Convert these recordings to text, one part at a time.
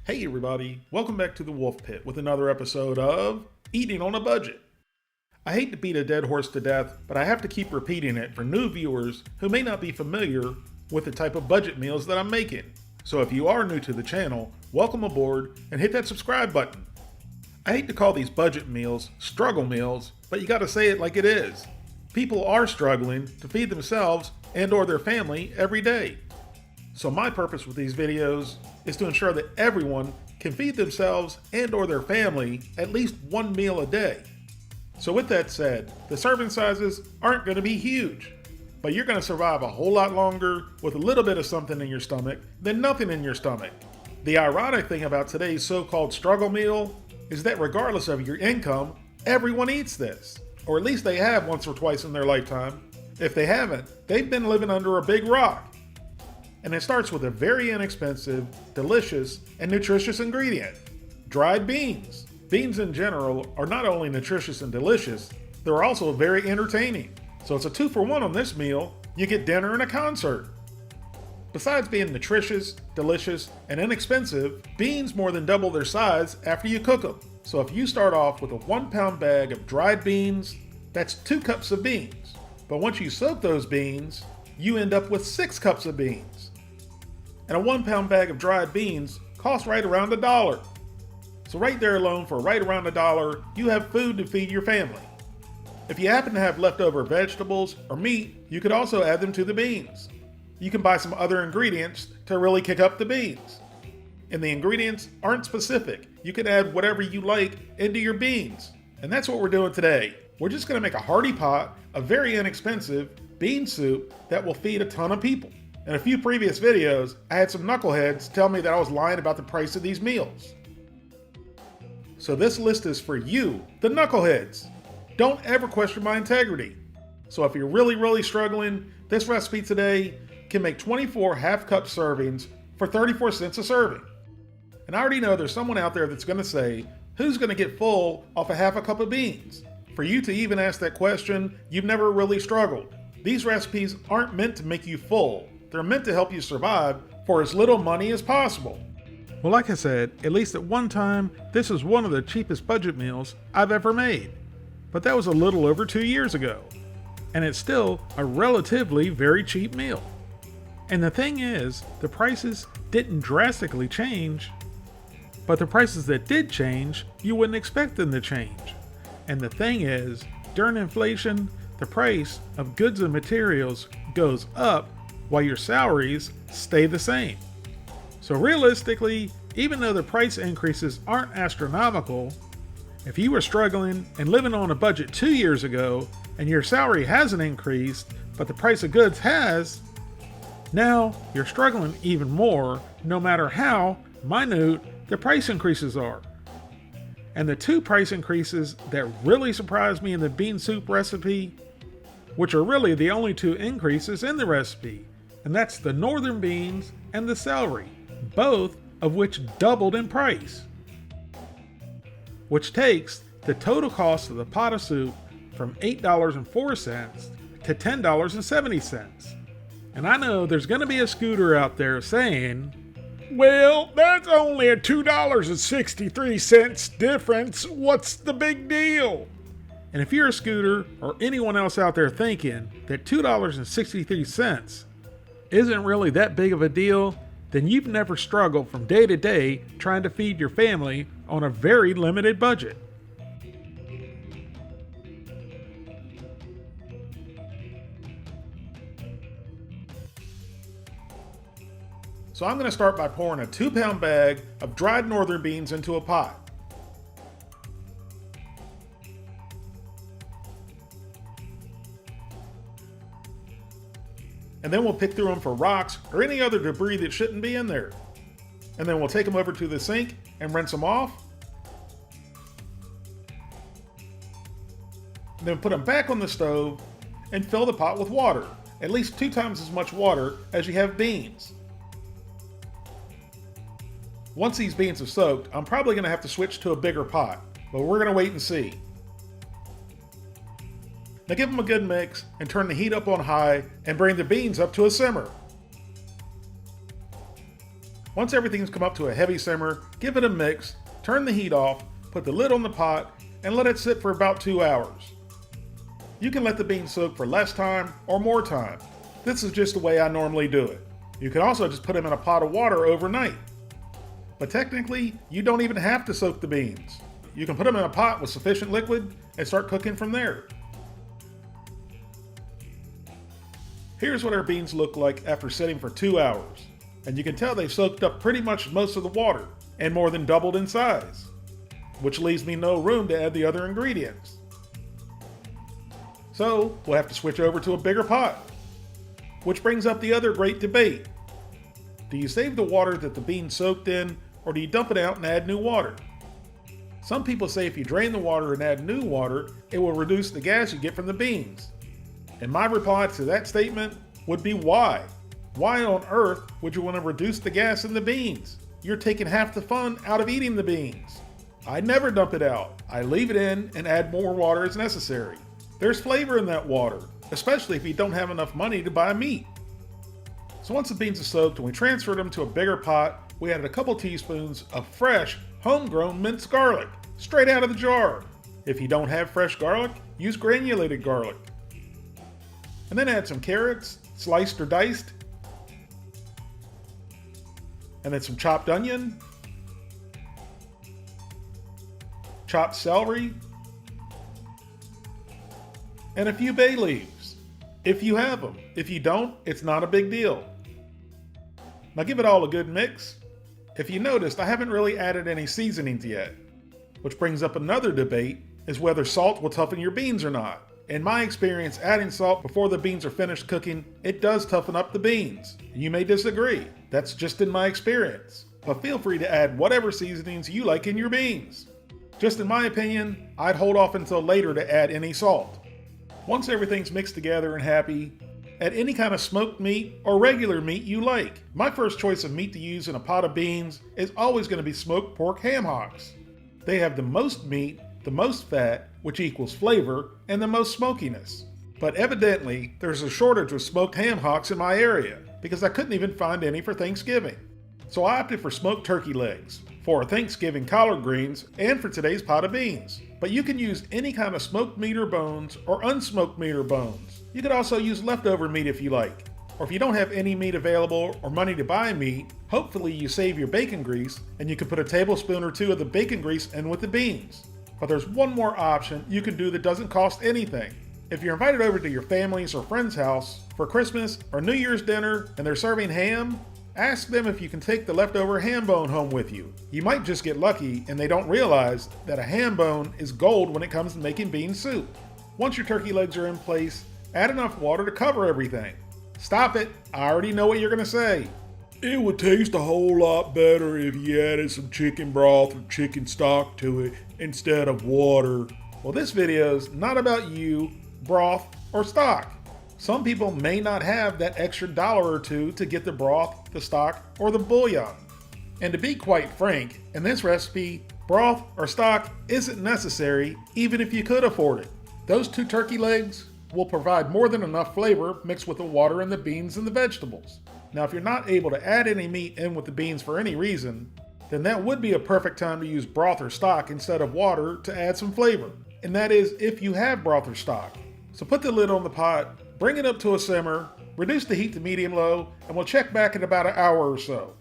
Hey everybody, welcome back to the Wolf Pit with another episode of Eating on a Budget. I hate to beat a dead horse to death, but I have to keep repeating it for new viewers who may not be familiar with the type of budget meals that I'm making. So if you are new to the channel, welcome aboard and hit that subscribe button. I hate to call these budget meals struggle meals, but you gotta say it like it is. People are struggling to feed themselves and or their family every day. So my purpose with these videos is to ensure that everyone can feed themselves and or their family at least one meal a day. So with that said, the serving sizes aren't going to be huge, but you're going to survive a whole lot longer with a little bit of something in your stomach than nothing in your stomach. The ironic thing about today's so-called struggle meal is that regardless of your income, everyone eats this, or at least they have once or twice in their lifetime. If they haven't, they've been living under a big rock. And it starts with a very inexpensive, delicious, and nutritious ingredient: dried beans. Beans in general are not only nutritious and delicious, they're also very entertaining. So it's a 2-for-1 on this meal. You get dinner and a concert. Besides being nutritious, delicious, and inexpensive, beans more than double their size after you cook them. So if you start off with a 1-pound bag of dried beans, that's 2 cups of beans. But once you soak those beans, you end up with 6 cups of beans. And a 1-pound bag of dried beans costs right around $1. So right there alone, for right around $1, you have food to feed your family. If you happen to have leftover vegetables or meat, you could also add them to the beans. You can buy some other ingredients to really kick up the beans. And the ingredients aren't specific. You can add whatever you like into your beans. And that's what we're doing today. We're just going to make a hearty pot of very inexpensive bean soup that will feed a ton of people. In a few previous videos, I had some knuckleheads tell me that I was lying about the price of these meals. So this list is for you, the knuckleheads. Don't ever question my integrity. So if you're really struggling, this recipe today can make 24 half-cup servings for 34 cents a serving. And I already know there's someone out there that's going to say, who's going to get full off a half a cup of beans? For you to even ask that question, you've never really struggled. These recipes aren't meant to make you full. They're meant to help you survive for as little money as possible. Well, like I said, at least at one time, this was one of the cheapest budget meals I've ever made. But that was a little over 2 years ago. And it's still a relatively very cheap meal. And the thing is, the prices didn't drastically change. But the prices that did change, you wouldn't expect them to change. And the thing is, during inflation, the price of goods and materials goes up while your salaries stay the same. So realistically, even though the price increases aren't astronomical, if you were struggling and living on a budget 2 years ago and your salary hasn't increased, but the price of goods has, now you're struggling even more, no matter how minute the price increases are. And the 2 price increases that really surprised me in the bean soup recipe, which are really the only 2 increases in the recipe, and that's the northern beans and the celery, both of which doubled in price. Which takes the total cost of the pot of soup from $8.04 to $10.70. And I know there's going to be a scooter out there saying, well, that's only a $2.63 difference. What's the big deal? And if you're a scooter or anyone else out there thinking that $2.63 isn't really that big of a deal, then you've never struggled from day to day trying to feed your family on a very limited budget. So I'm going to start by pouring a 2-pound bag of dried northern beans into a pot. And then we'll pick through them for rocks or any other debris that shouldn't be in there. And then we'll take them over to the sink and rinse them off. And then put them back on the stove and fill the pot with water, at least 2 times as much water as you have beans. Once these beans have soaked, I'm probably going to have to switch to a bigger pot, but we're going to wait and see. Now give them a good mix and turn the heat up on high and bring the beans up to a simmer. Once everything's come up to a heavy simmer, give it a mix, turn the heat off, put the lid on the pot, and let it sit for about 2 hours. You can let the beans soak for less time or more time. This is just the way I normally do it. You can also just put them in a pot of water overnight. But technically, you don't even have to soak the beans. You can put them in a pot with sufficient liquid and start cooking from there. Here's what our beans look like after sitting for 2 hours. And you can tell they've soaked up pretty much most of the water and more than doubled in size, which leaves me no room to add the other ingredients. So we'll have to switch over to a bigger pot, which brings up the other great debate. Do you save the water that the beans soaked in, or do you dump it out and add new water? Some people say if you drain the water and add new water, it will reduce the gas you get from the beans. And my reply to that statement would be why? Why on earth would you want to reduce the gas in the beans? You're taking half the fun out of eating the beans. I never dump it out. I leave it in and add more water as necessary. There's flavor in that water, especially if you don't have enough money to buy meat. So once the beans are soaked and we transferred them to a bigger pot, we added a couple teaspoons of fresh, homegrown minced garlic, straight out of the jar. If you don't have fresh garlic, use granulated garlic. And then add some carrots, sliced or diced, and then some chopped onion, chopped celery, and a few bay leaves, if you have them. If you don't, it's not a big deal. Now give it all a good mix. If you noticed, I haven't really added any seasonings yet, which brings up another debate, is whether salt will toughen your beans or not. In my experience, adding salt before the beans are finished cooking, it does toughen up the beans. You may disagree. That's just in my experience. But feel free to add whatever seasonings you like in your beans. Just in my opinion, I'd hold off until later to add any salt. Once everything's mixed together and happy, add any kind of smoked meat or regular meat you like. My first choice of meat to use in a pot of beans is always going to be smoked pork ham hocks. They have the most meat, the most fat, which equals flavor, and the most smokiness. But evidently, there's a shortage of smoked ham hocks in my area because I couldn't even find any for Thanksgiving. So I opted for smoked turkey legs, for Thanksgiving collard greens, and for today's pot of beans. But you can use any kind of smoked meat or bones or unsmoked meat or bones. You could also use leftover meat if you like. Or if you don't have any meat available or money to buy meat, hopefully you save your bacon grease and you can put a tablespoon or two of the bacon grease in with the beans. But there's one more option you can do that doesn't cost anything. If you're invited over to your family's or friend's house for Christmas or New Year's dinner and they're serving ham, ask them if you can take the leftover ham bone home with you. You might just get lucky and they don't realize that a ham bone is gold when it comes to making bean soup. Once your turkey legs are in place, add enough water to cover everything. Stop it, I already know what you're gonna say. It would taste a whole lot better if you added some chicken broth or chicken stock to it instead of water. Well, this video is not about you, broth, or stock. Some people may not have that extra $1 or $2 to get the broth, the stock, or the bouillon. And to be quite frank, in this recipe, broth or stock isn't necessary even if you could afford it. Those 2 turkey legs will provide more than enough flavor mixed with the water and the beans and the vegetables. Now, if you're not able to add any meat in with the beans for any reason, then that would be a perfect time to use broth or stock instead of water to add some flavor. And that is if you have broth or stock. So put the lid on the pot, bring it up to a simmer, reduce the heat to medium-low, and we'll check back in about an hour or so.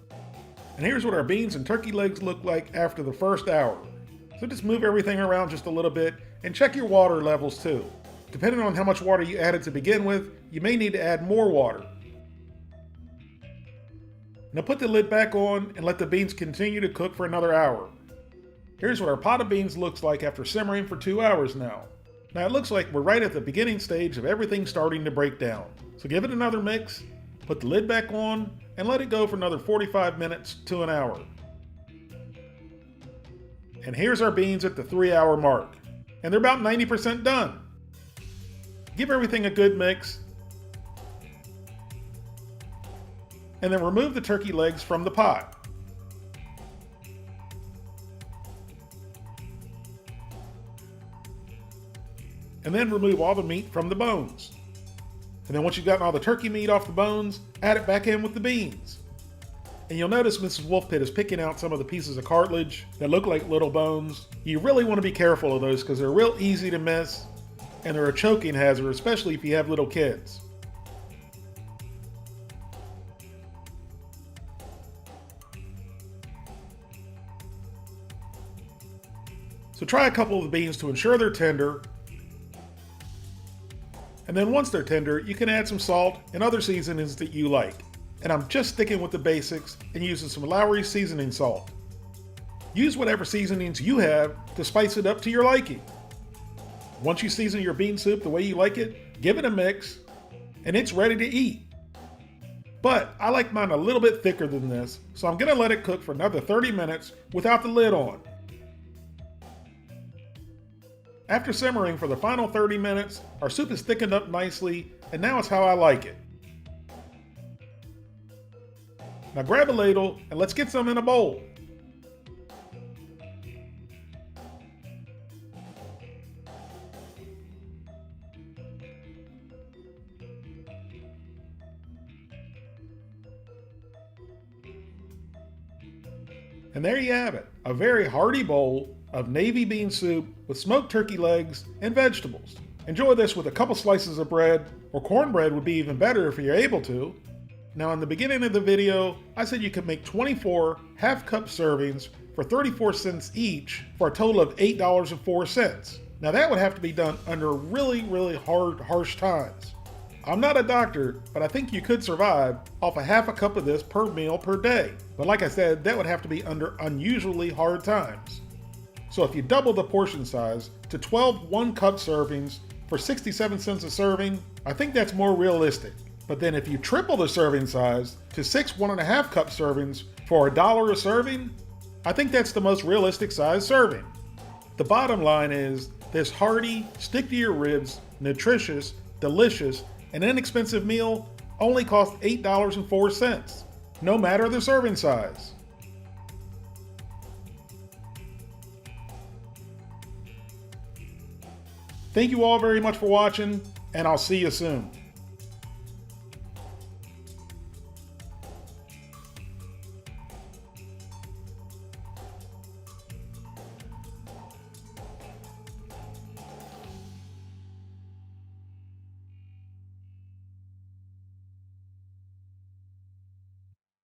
And here's what our beans and turkey legs look like after the first hour. So just move everything around just a little bit and check your water levels too. Depending on how much water you added to begin with, you may need to add more water. Now put the lid back on and let the beans continue to cook for another hour. Here's what our pot of beans looks like after simmering for 2 hours now. Now it looks like we're right at the beginning stage of everything starting to break down. So give it another mix, put the lid back on, and let it go for another 45 minutes to an hour. And here's our beans at the 3-hour mark. And they're about 90% done. Give everything a good mix, and then remove the turkey legs from the pot. And then remove all the meat from the bones. And then once you've gotten all the turkey meat off the bones, add it back in with the beans. and you'll notice Mrs. Wolfpit is picking out some of the pieces of cartilage that look like little bones. You really want to be careful of those because they're real easy to miss, and they're a choking hazard, especially if you have little kids. So try a couple of the beans to ensure they're tender. And then once they're tender, you can add some salt and other seasonings that you like. And I'm just sticking with the basics and using some Lowry seasoning salt. Use whatever seasonings you have to spice it up to your liking. Once you season your bean soup the way you like it, give it a mix, and it's ready to eat. But I like mine a little bit thicker than this, so I'm gonna let it cook for another 30 minutes without the lid on. After simmering for the final 30 minutes, our soup is thickened up nicely, and now it's how I like it. Now grab a ladle and let's get some in a bowl. And there you have it, a very hearty bowl of navy bean soup with smoked turkey legs and vegetables. Enjoy this with a couple slices of bread, or cornbread would be even better if you're able to. Now in the beginning of the video, I said you could make 24 half-cup servings for 34 cents each for a total of $8.04. Now that would have to be done under really hard, harsh times. I'm not a doctor, but I think you could survive off a half a cup of this per meal per day. But like I said, that would have to be under unusually hard times. So if you double the portion size to 12 one-cup servings for 67 cents a serving, I think that's more realistic. But then if you triple the serving size to 6 1.5-cup servings for $1 a serving, I think that's the most realistic size serving. The bottom line is, this hearty, stick-to-your-ribs, nutritious, delicious, and inexpensive meal only costs $8.04, no matter the serving size. Thank you all very much for watching, and I'll see you soon.